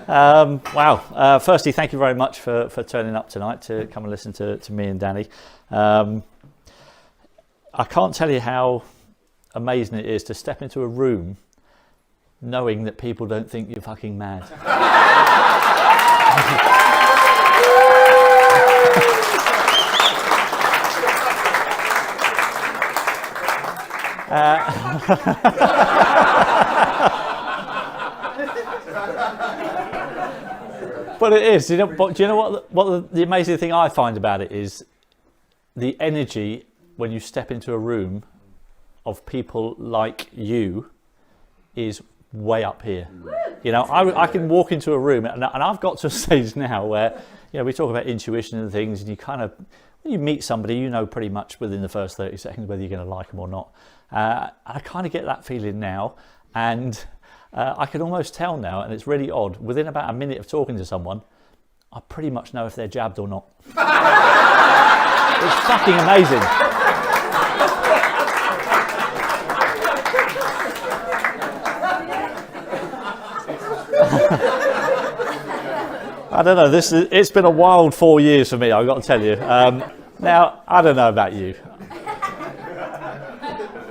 Wow. Firstly, thank you very much for turning up tonight to come and listen to me and Danny. I can't tell you how amazing it is to step into a room knowing that people don't think you're fucking mad. But it is, you know. But do you know what the amazing thing I find about it is the energy when you step into a room of people like you is way up here. You know, I can walk into a room and I've got to a stage now where, you know, we talk about intuition and things, and you kind of, when you meet somebody, you know pretty much within the first 30 seconds whether you're going to like them or not. I kind of get that feeling now, and I can almost tell now, and it's really odd, within about a minute of talking to someone, I pretty much know if they're jabbed or not. It's fucking amazing. I don't know, it's been a wild 4 years for me, I've got to tell you. Now, I don't know about you.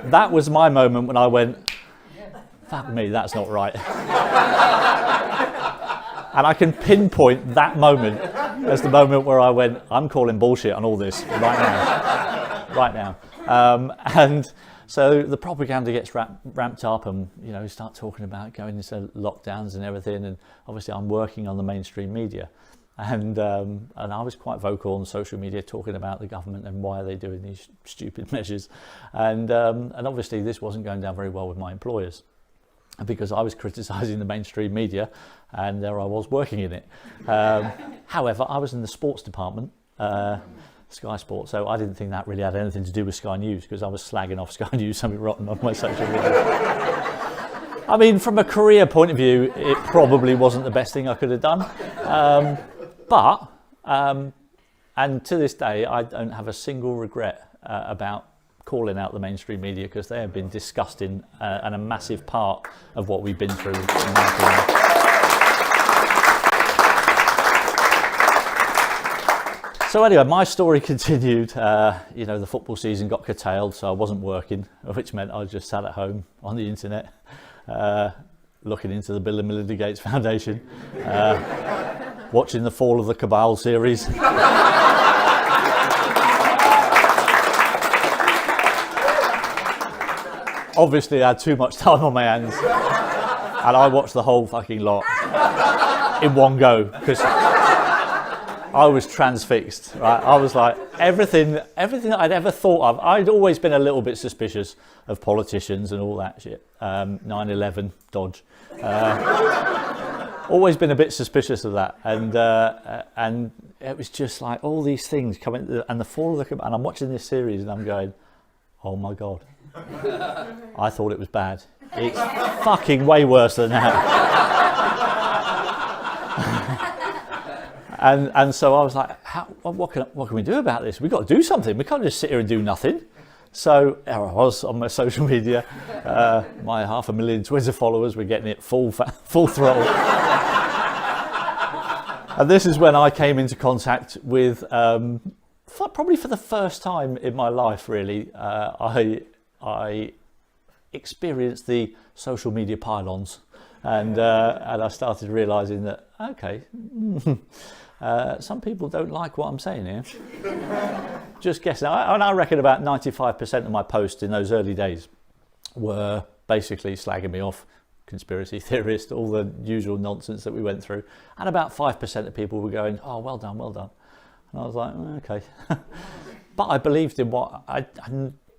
That was my moment when I went, fuck me, that's not right. And I can pinpoint that moment as the moment where I went, I'm calling bullshit on all this right now. And so the propaganda gets ramped up, and you know, you start talking about going into lockdowns and everything. And obviously, I'm working on the mainstream media, and I was quite vocal on social media talking about the government and why they're doing these stupid measures. And obviously, this wasn't going down very well with my employers, because I was criticising the mainstream media, and there I was working in it. However, I was in the sports department, Sky Sports, so I didn't think that really had anything to do with Sky News, because I was slagging off Sky News something rotten on my social media. I mean, from a career point of view, it probably wasn't the best thing I could have done. And to this day, I don't have a single regret about calling out the mainstream media, because they have been disgusting and a massive part of what we've been through, in my opinion. So anyway, my story continued. You know, the football season got curtailed, so I wasn't working, which meant I just sat at home on the internet, looking into the Bill and Melinda Gates Foundation, watching the Fall of the Cabal series. Obviously, I had too much time on my hands, and I watched the whole fucking lot in one go, because I was transfixed, right? I was like, everything that I'd ever thought of. I'd always been a little bit suspicious of politicians and all that shit. 9/11 dodge. Always been a bit suspicious of that, and it was just like all these things coming, and the Fall of the, and I'm watching this series and I'm going, oh my god, I thought it was bad. It's fucking way worse than that. And so I was like, what can we do about this? We've got to do something. We can't just sit here and do nothing. So there I was on my social media. My 500,000 Twitter followers were getting it full throttle. And this is when I came into contact with, probably for the first time in my life, really, I experienced the social media pylons, and I started realising that, okay, some people don't like what I'm saying here. Just guessing. And I reckon about 95% of my posts in those early days were basically slagging me off, conspiracy theorist, all the usual nonsense that we went through. And about 5% of people were going, oh, well done, well done. And I was like, okay. But I believed in what I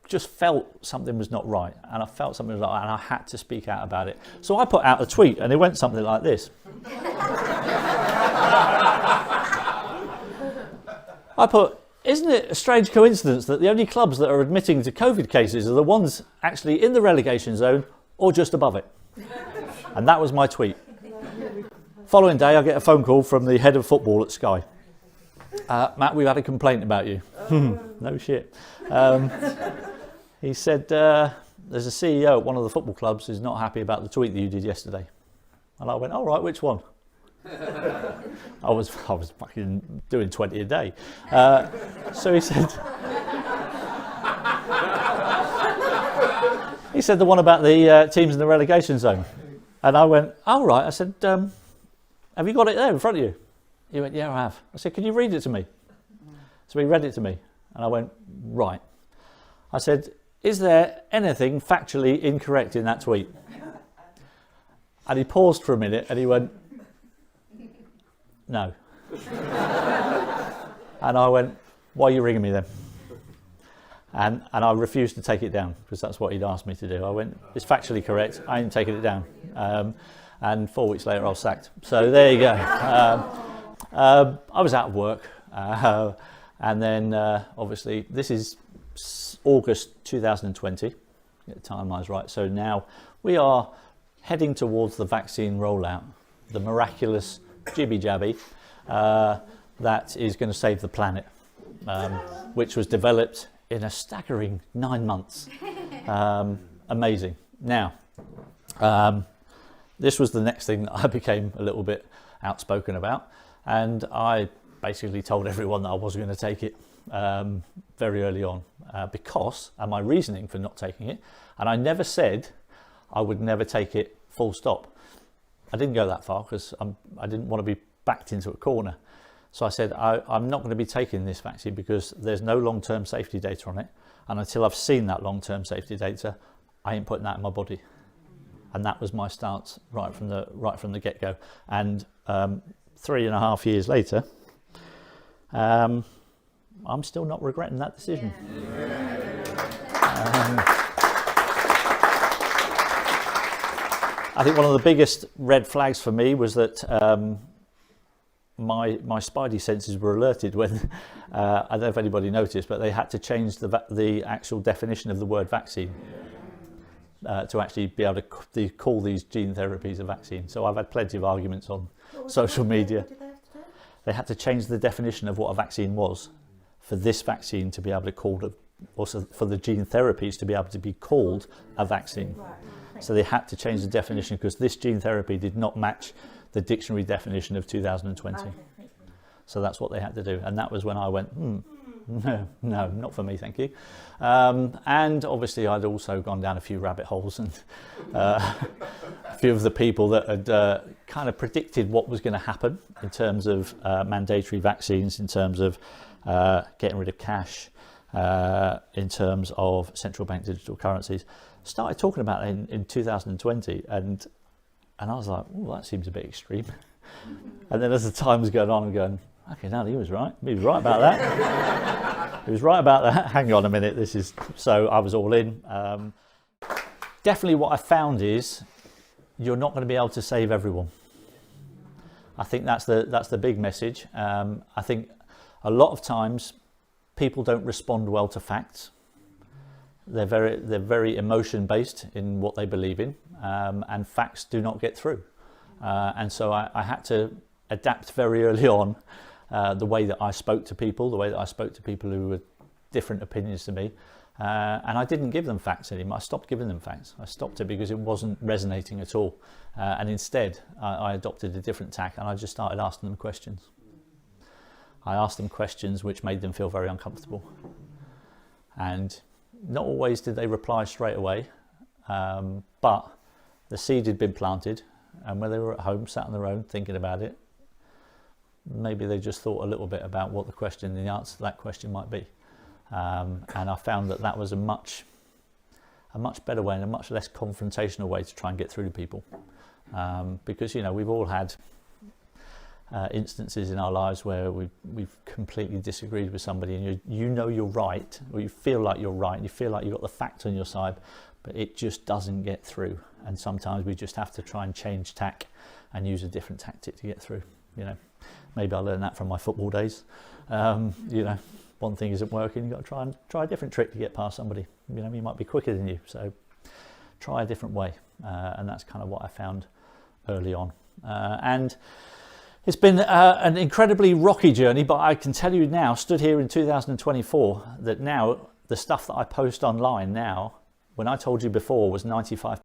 just felt something was not right. And I felt something was not right, and I had to speak out about it. So I put out a tweet, and it went something like this. I put, isn't it a strange coincidence that the only clubs that are admitting to COVID cases are the ones actually in the relegation zone or just above it? And that was my tweet. Following day, I get a phone call from the head of football at Sky. Matt, we've had a complaint about you. No shit. He said, there's a CEO at one of the football clubs who's not happy about the tweet that you did yesterday. And I went, all right, which one? I was fucking doing 20 a day. So he said, the one about the teams in the relegation zone. And I went, oh, right. I said, have you got it there in front of you? He went, yeah, I have. I said, can you read it to me? So he read it to me. And I went, right. I said, is there anything factually incorrect in that tweet? And he paused for a minute and he went, no. And I went, why are you ringing me then? And I refused to take it down because that's what he'd asked me to do. I went, it's factually correct, I ain't taking it down. And 4 weeks later I was sacked. So there you go. I was out of work. And then obviously this is August 2020, get the timelines right. So now we are heading towards the vaccine rollout, the miraculous jibby jabby that is going to save the planet, which was developed in a staggering 9 months. Amazing. Now, this was the next thing that I became a little bit outspoken about, and I basically told everyone that I wasn't going to take it very early on because, and my reasoning for not taking it, and I never said I would never take it full stop. I didn't go that far because I didn't want to be backed into a corner. So I said, I'm not going to be taking this vaccine because there's no long-term safety data on it. And until I've seen that long-term safety data, I ain't putting that in my body. And that was my stance right from the get-go. And 3.5 years later, I'm still not regretting that decision. I think one of the biggest red flags for me was that my spidey senses were alerted when, I don't know if anybody noticed, but they had to change the actual definition of the word vaccine to actually be able to call these gene therapies a vaccine. So I've had plenty of arguments on social media. They had to change the definition of what a vaccine was for this vaccine to be able to call it, also for the gene therapies to be able to be called a vaccine. So they had to change the definition because this gene therapy did not match the dictionary definition of 2020. So that's what they had to do. And that was when I went, no, not for me, thank you. And obviously I'd also gone down a few rabbit holes, and a few of the people that had kind of predicted what was going to happen in terms of mandatory vaccines, in terms of getting rid of cash, in terms of central bank digital currencies, started talking about it in 2020, and I was like, oh, that seems a bit extreme. And then as the time was going on, I'm going, okay, no, he was right. He was right about that. He was right about that. Hang on a minute. So I was all in. Definitely what I found is you're not going to be able to save everyone. I think that's the big message. I think a lot of times people don't respond well to facts. They're very emotion based in what they believe in, and facts do not get through. And so I had to adapt very early on the way that I spoke to people, who were different opinions to me, and I didn't give them facts anymore. I stopped giving them facts. I stopped it because it wasn't resonating at all, and instead I adopted a different tack, and I just started asking them questions. I asked them questions which made them feel very uncomfortable, and not always did they reply straight away, but the seed had been planted, and when they were at home, sat on their own, thinking about it, maybe they just thought a little bit about what the answer to that question might be. And I found that was a much better way and a much less confrontational way to try and get through to people. Because, we've all had instances in our lives where we've completely disagreed with somebody, and you're right, or you feel like you're right, and you feel like you've got the facts on your side, but it just doesn't get through. And sometimes we just have to try and change tack and use a different tactic to get through. Maybe I learned that from my football days. One thing isn't working, you've got to try a different trick to get past somebody. He might be quicker than you, so try a different way. And that's kind of what I found early on. And it's been an incredibly rocky journey, but I can tell you now, stood here in 2024, that now the stuff that I post online now, when I told you before was 95%